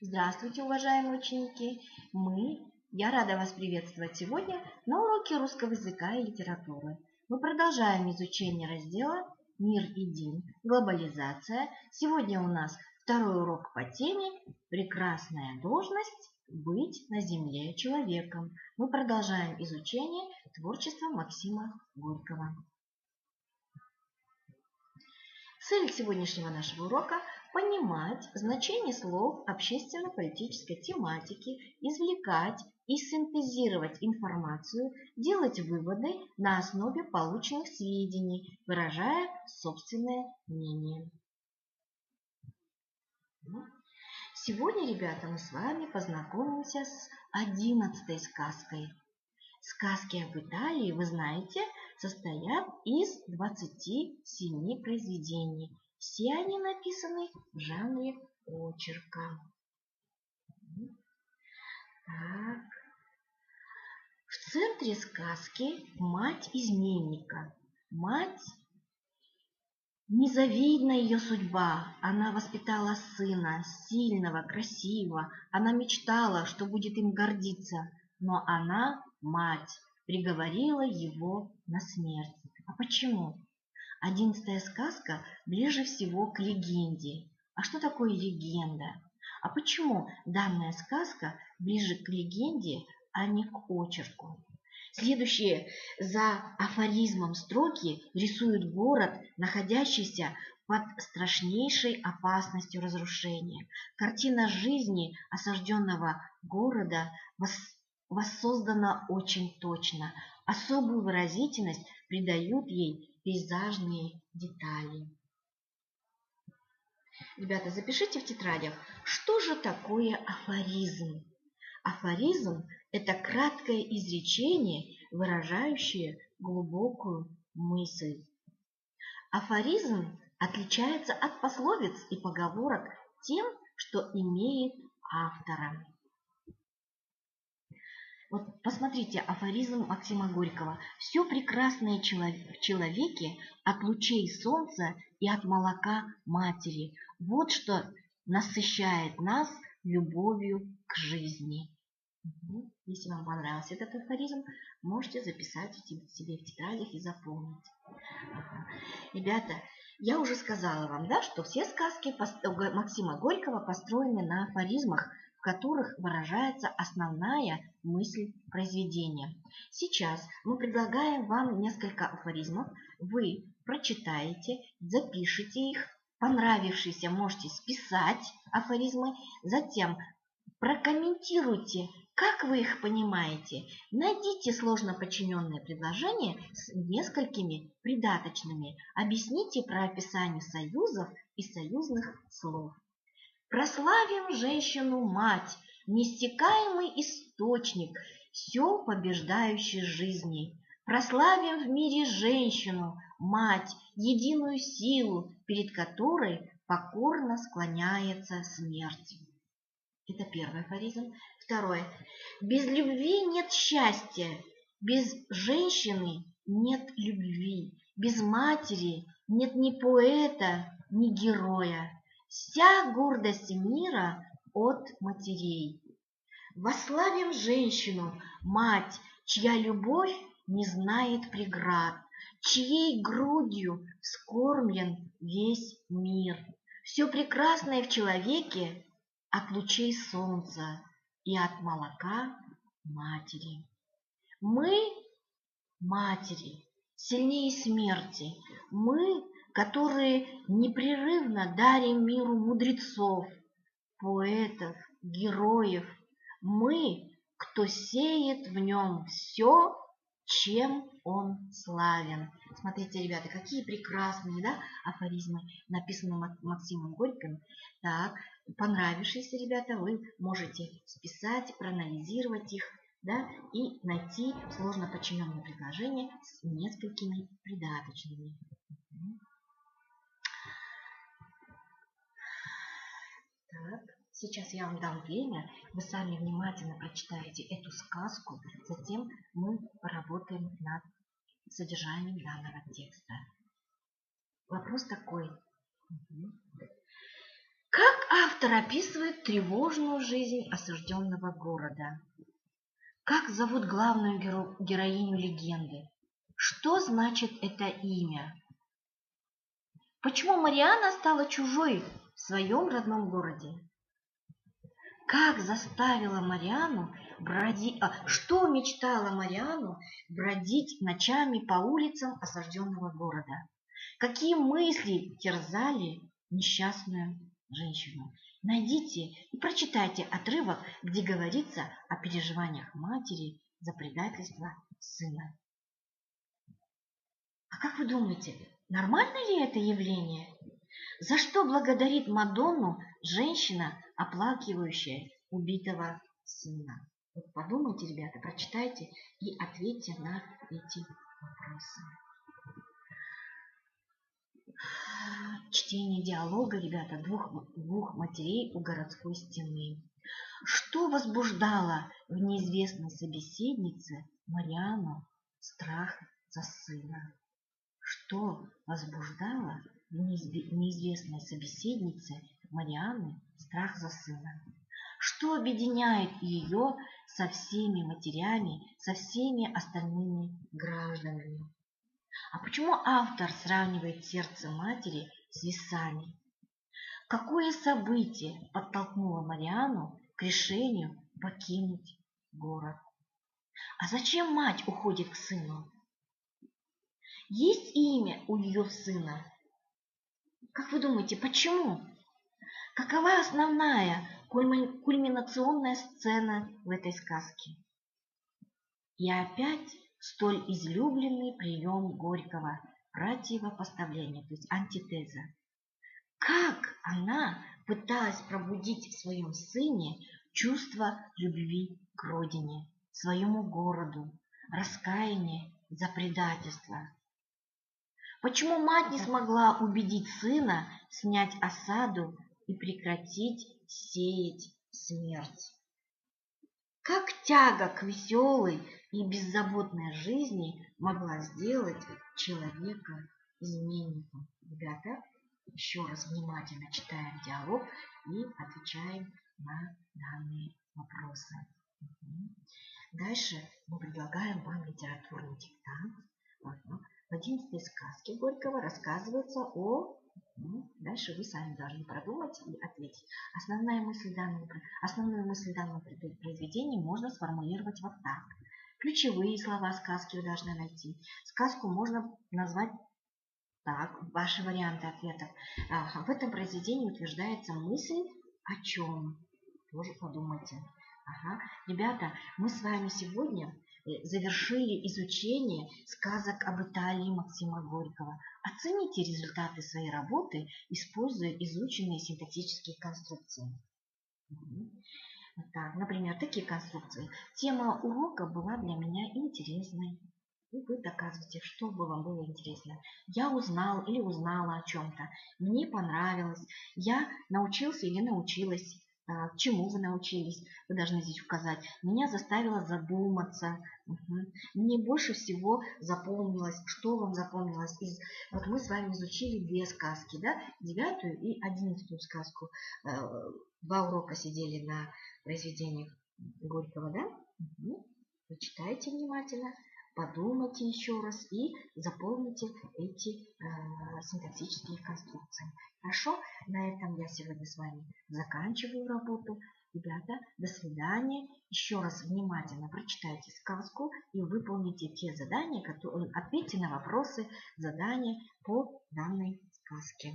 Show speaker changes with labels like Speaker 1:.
Speaker 1: Здравствуйте, уважаемые ученики! Я рада вас приветствовать сегодня на уроке русского языка и литературы. Мы продолжаем изучение раздела «Мир един. Глобализация». Сегодня у нас второй урок по теме «Прекрасная должность быть на земле человеком». Мы продолжаем изучение творчества Максима Горького. Цель сегодняшнего нашего урока – понимать значение слов общественно-политической тематики, извлекать и синтезировать информацию, делать выводы на основе полученных сведений, выражая собственное мнение. Сегодня, ребята, мы с вами познакомимся с 11-й сказкой. Сказки об Италии, вы знаете, состоят из 27 произведений. Все они написаны в жанре очерка. Так. В центре сказки мать изменника. Мать, незавидна ее судьба. Она воспитала сына, сильного, красивого. Она мечтала, что будет им гордиться. Но она, мать, приговорила его на смерть. А почему? 11-я сказка ближе всего к легенде. А что такое легенда? А почему данная сказка ближе к легенде, а не к очерку? Следующие за афоризмом строки рисуют город, находящийся под страшнейшей опасностью разрушения. Картина жизни осажденного города воссоздана очень точно. Особую выразительность придают ей пейзажные детали. Ребята, запишите в тетрадях, что же такое афоризм. Афоризм – это краткое изречение, выражающее глубокую мысль. Афоризм отличается от пословиц и поговорок тем, что имеет автора. Вот посмотрите, афоризм Максима Горького. «Все прекрасное в человеке от лучей солнца и от молока матери. Вот что насыщает нас любовью к жизни». Если вам понравился этот афоризм, можете записать себе в тетрадях и запомнить. Ребята, я уже сказала вам, да, что все сказки Максима Горького построены на афоризмах, в которых выражается основная мысль произведения. Сейчас мы предлагаем вам несколько афоризмов. Вы прочитаете, запишите их. Понравившиеся можете списать афоризмы. Затем прокомментируйте, как вы их понимаете. Найдите сложно подчиненное предложение с несколькими придаточными. Объясните про описание союзов и союзных слов. Прославим женщину-мать, неиссякаемый источник, все побеждающий жизни. Прославим в мире женщину, мать, единую силу, перед которой покорно склоняется смерть. Это первый афоризм. Второе. Без любви нет счастья, без женщины нет любви, без матери нет ни поэта, ни героя. Вся гордость мира от матерей. Восславим женщину, мать, чья любовь не знает преград, чьей грудью вскормлен весь мир. Все прекрасное в человеке от лучей солнца и от молока матери. Мы, матери, сильнее смерти. Мы, которые непрерывно дарим миру мудрецов, поэтов, героев. Мы, кто сеет в нем все, чем он славен. Смотрите, ребята, какие прекрасные, да, афоризмы написаны Максимом Горьким. Так, понравившиеся, ребята, вы можете списать, проанализировать их, да, и найти сложно подчиненные предложения с несколькими придаточными. Так, сейчас я вам дам время, вы сами внимательно прочитаете эту сказку, затем мы поработаем над содержанием данного текста. Вопрос такой. Как Автор описывает тревожную жизнь осажденного города. Как зовут главную героиню легенды? Что значит это имя? Почему Марианна стала чужой в своем родном городе? Как заставила Марианну бродить, что мечтала Марианну бродить ночами по улицам осажденного города? Какие мысли терзали несчастную женщину? Найдите и прочитайте отрывок, где говорится о переживаниях матери за предательство сына. А как вы думаете, нормально ли это явление? За что благодарит Мадонну женщина, оплакивающая убитого сына? Вот подумайте, ребята, прочитайте и ответьте на эти вопросы. Чтение диалога, ребята, двух матерей у городской стены. Что возбуждало в неизвестной собеседнице Марианну страх за сына? Что возбуждало в неизвестной собеседнице Марианны страх за сына? Что объединяет ее со всеми матерями, со всеми остальными гражданами? А почему автор сравнивает сердце матери с весами? Какое событие подтолкнуло Марианну к решению покинуть город? А зачем мать уходит к сыну? Есть имя у ее сына? Как вы думаете, почему? Какова основная кульминационная сцена в этой сказке? И опять столь излюбленный прием Горького – противопоставление, то есть антитеза. Как она пыталась пробудить в своем сыне чувство любви к родине, своему городу, раскаяние за предательство. Почему мать не смогла убедить сына снять осаду и прекратить сеять смерть? Как тяга к веселой и беззаботной жизни могла сделать человека изменником? Ребята, еще раз внимательно читаем диалог и отвечаем на данные вопросы. Дальше мы предлагаем вам литературный диктант. В 11-й сказке Горького рассказывается о... Дальше вы сами должны продумать и ответить. Основную мысль данного произведения можно сформулировать вот так. Ключевые слова сказки вы должны найти. Сказку можно назвать так, ваши варианты ответов. В этом произведении утверждается мысль о чем? Тоже подумайте. Ребята, мы с вами сегодня завершили изучение сказок об Италии Максима Горького. Оцените результаты своей работы, используя изученные синтаксические конструкции. Так, например, такие конструкции. Тема урока была для меня интересной. И вы доказываете, что вам было интересно. Я узнал или узнала о чем-то. Мне понравилось. Я научился или научилась. Чему вы научились? Вы должны здесь указать. Меня заставило задуматься. Мне больше всего запомнилось. Что вам запомнилось? Вот мы с вами изучили две сказки, да? 9-ю и 11-ю сказку. 2 урока сидели на произведениях Горького, да? Прочитайте внимательно. Подумайте еще раз и запомните эти синтаксические конструкции. Хорошо? На этом я сегодня с вами заканчиваю работу. Ребята, до свидания. Еще раз внимательно прочитайте сказку и выполните те задания, ответьте на вопросы, задания по данной сказке.